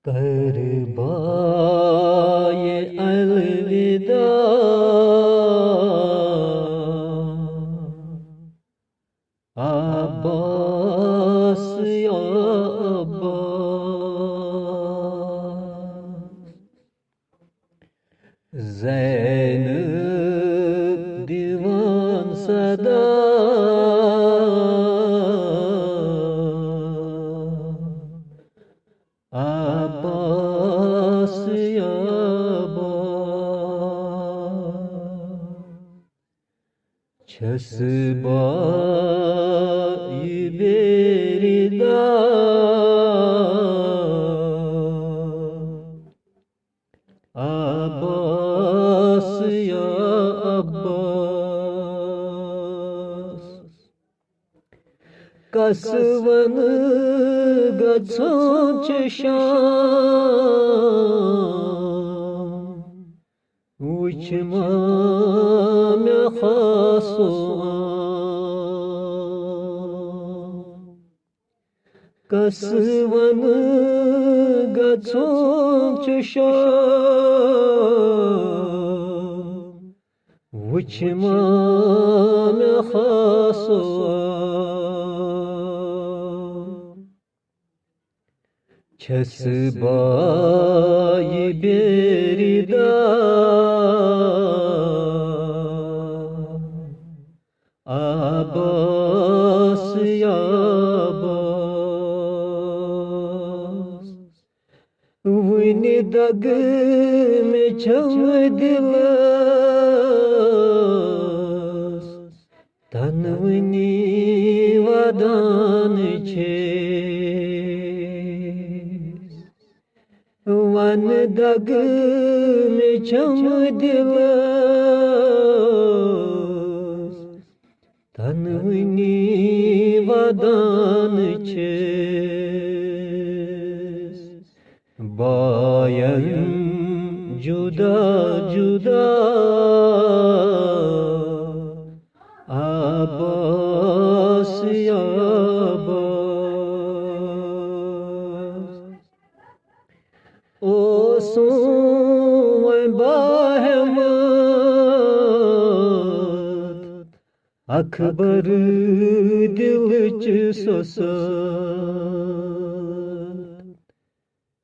करबाए अलविदा अब्बास या अब्बास ज़ैनब दीवान सदा अब्बास या अब्बास छसबाई बेरिदा अब्बास या अब्बास कसवन गछों शाम उचमा में खासो कसवन गछों शाम उचमा में खासो छसबाई बेरिदा अब्बास या अब्बास वनी दग में छम दिलस तनवनी वदान छे वन दग में छम दिलस तनवनी वदान छे बायन जुदा जुदा अब्बास या अब्बास ओ सोए बाहमद अकबर दिल च सोसद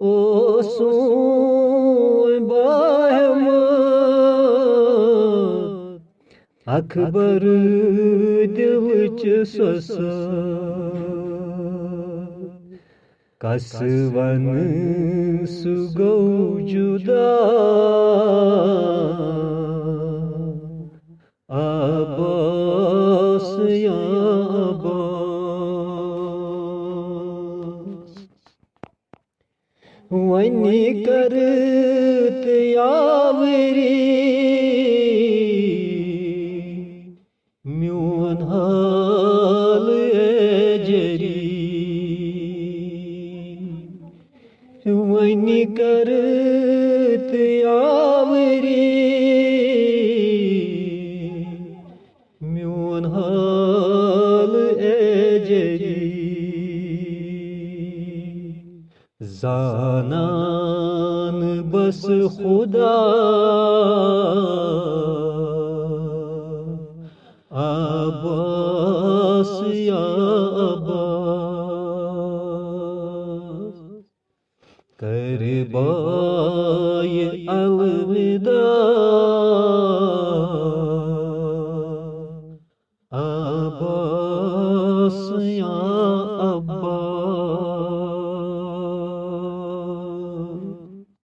ओ सोए बाहमद अकबर दिल च सोसद कसवन सुगौ जुदा अब्बास या अब्बास वनी करत यावरी म्योन हाल जरी वनी करत यावरी म्योन हाल जरी ज़ानान बस खुदा अब्बास या अब्बास करबा